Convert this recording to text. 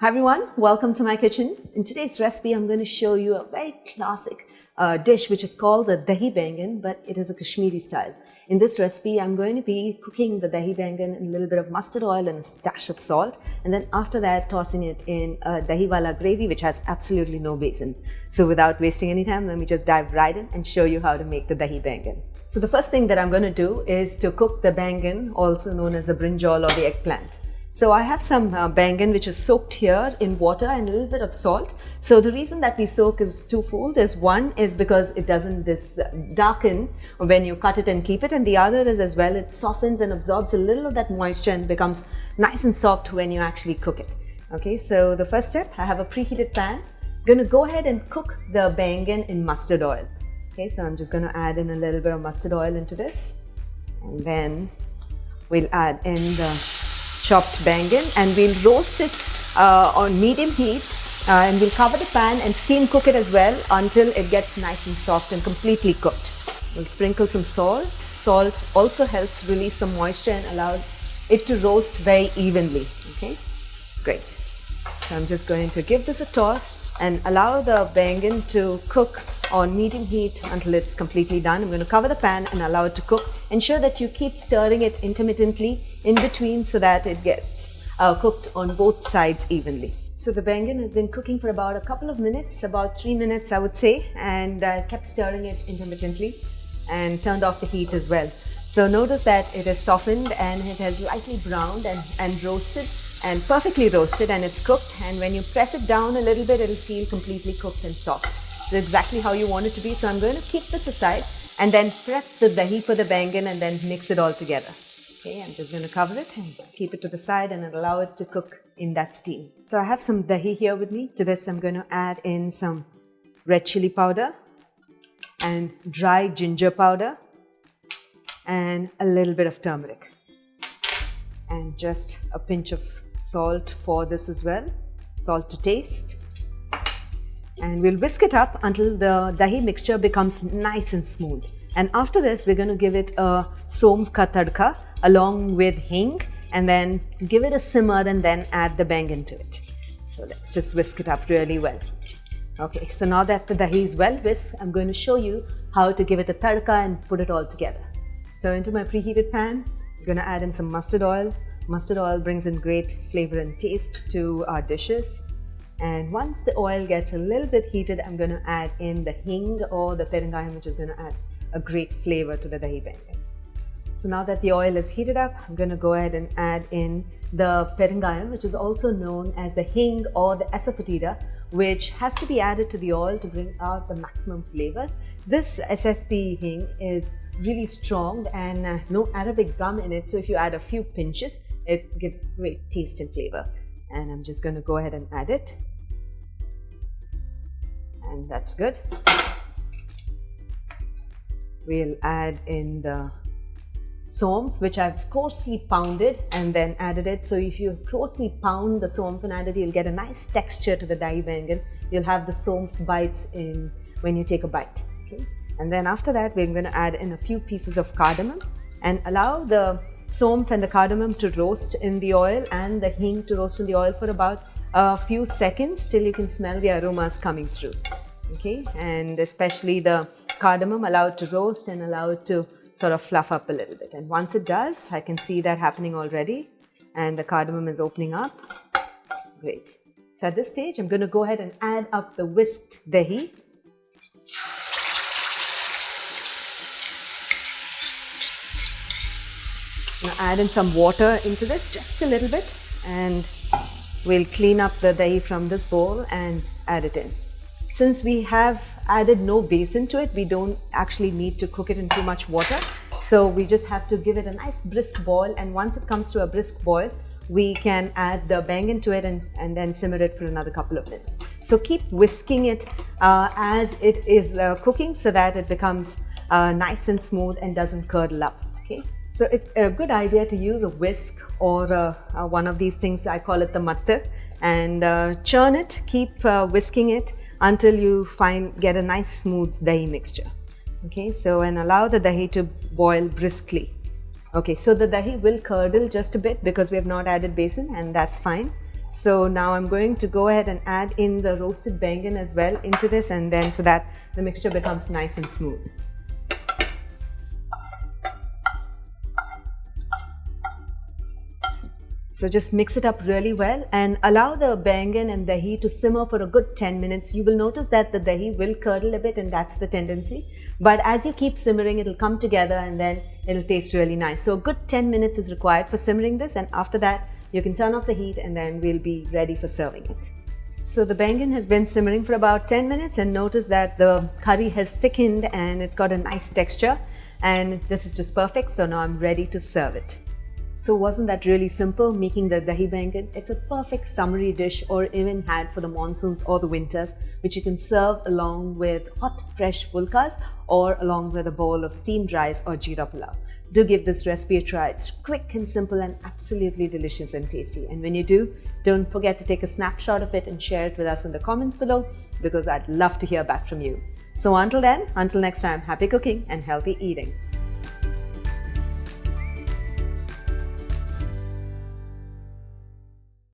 Hi everyone, welcome to my kitchen. In today's recipe, I'm going to show you a very classic dish which is called the Dahi Baingan, but it is a Kashmiri style. In this recipe, I'm going to be cooking the Dahi Baingan in a little bit of mustard oil and a dash of salt, and then after that tossing it in a Dahi wala gravy which has absolutely no basin. So without wasting any time, let me just dive right in and show you how to make the Dahi Baingan. So the first thing that I'm going to do is to cook the Baingan, also known as the brinjal or the eggplant. So I have some baingan which is soaked here in water and a little bit of salt. So the reason that we soak is twofold. One is because it doesn't darken when you cut it and keep it, and the other is as well it softens and absorbs a little of that moisture and becomes nice and soft when you actually cook it. Okay, so the first step, I have a preheated pan. I'm going to go ahead and cook the baingan in mustard oil. Okay, so I'm just going to add in a little bit of mustard oil into this, and then we'll add in the chopped baingan and we'll roast it on medium heat, and we'll cover the pan and steam cook it as well until it gets nice and soft and completely cooked. We'll sprinkle some salt. Salt also helps release some moisture and allows it to roast very evenly. Okay, great. So I'm just going to give this a toss and allow the baingan to cook on medium heat until it's completely done. I'm going to cover the pan and allow it to cook. Ensure that you keep stirring it intermittently in between so that it gets cooked on both sides evenly. So the baingan has been cooking for about a couple of minutes, about 3 minutes I would say, and I kept stirring it intermittently and turned off the heat as well. So notice that it has softened and it has lightly browned and roasted and perfectly roasted, and it's cooked, and when you press it down a little bit it'll feel completely cooked and soft. So exactly how you want it to be. So I'm going to keep this aside and then prep the dahi for the baingan and then mix it all together. Okay, I'm just going to cover it and keep it to the side and allow it to cook in that steam. So I have some dahi here with me. To this I'm going to add in some red chili powder and dry ginger powder and a little bit of turmeric and just a pinch of salt for this as well, salt to taste. And we'll whisk it up until the dahi mixture becomes nice and smooth. And after this, we're going to give it a somf ka tadka along with hing, and then give it a simmer and then add the baingan to it. So let's just whisk it up really well. Okay, so now that the dahi is well whisked, I'm going to show you how to give it a tadka and put it all together. So into my preheated pan, I'm going to add in some mustard oil. Mustard oil brings in great flavor and taste to our dishes. And once the oil gets a little bit heated, I'm going to add in the hing or the perengayam, which is going to add a great flavor to the dahi baingan. So now that the oil is heated up, I'm going to go ahead and add in the perengayam, which is also known as the hing or the asafoetida, which has to be added to the oil to bring out the maximum flavors. This SSP hing is really strong and has no Arabic gum in it, so if you add a few pinches, it gives great taste and flavor. And I'm just going to go ahead and add it. And that's good. We'll add in the somf, which I've coarsely pounded and then added it. So if you coarsely pound the somf and add it, you'll get a nice texture to the dahi baingan. You'll have the somf bites in when you take a bite. Okay? And then after that, we're going to add in a few pieces of cardamom and allow the somf and the cardamom to roast in the oil and the hing to roast in the oil for about a few seconds till you can smell the aromas coming through. Okay, and especially the cardamom, allow it to roast and allow it to sort of fluff up a little bit. And once it does, I can see that happening already, and the cardamom is opening up. Great. So at this stage, I'm going to go ahead and add up the whisked dahi. Now add in some water into this, just a little bit, and we'll clean up the dahi from this bowl and add it in. Since we have added no basin to it, we don't actually need to cook it in too much water. So we just have to give it a nice brisk boil, and once it comes to a brisk boil, we can add the baingan to it and then simmer it for another couple of minutes. So keep whisking it as it is cooking so that it becomes nice and smooth and doesn't curdle up. Okay. So it's a good idea to use a whisk or one of these things, I call it the matta, and churn it, keep whisking it until you get a nice smooth dahi mixture. Okay, so and allow the dahi to boil briskly. Okay, so the dahi will curdle just a bit because we have not added basin, and that's fine. So now I'm going to go ahead and add in the roasted bangan as well into this, and then so that the mixture becomes nice and smooth. So just mix it up really well and allow the bangan and dahi to simmer for a good 10 minutes. You will notice that the dahi will curdle a bit, and that's the tendency. But as you keep simmering, it'll come together and then it'll taste really nice. So a good 10 minutes is required for simmering this, and after that you can turn off the heat and then we'll be ready for serving it. So the bangan has been simmering for about 10 minutes, and notice that the curry has thickened and it's got a nice texture, and this is just perfect. So now I'm ready to serve it. So wasn't that really simple, making the dahi bangan? It's a perfect summery dish, or even had for the monsoons or the winters, which you can serve along with hot fresh pulkas or along with a bowl of steamed rice or jeera pulao. Do give this recipe a try. It's quick and simple and absolutely delicious and tasty. And when you do, don't forget to take a snapshot of it and share it with us in the comments below, because I'd love to hear back from you. So until then, until next time, happy cooking and healthy eating.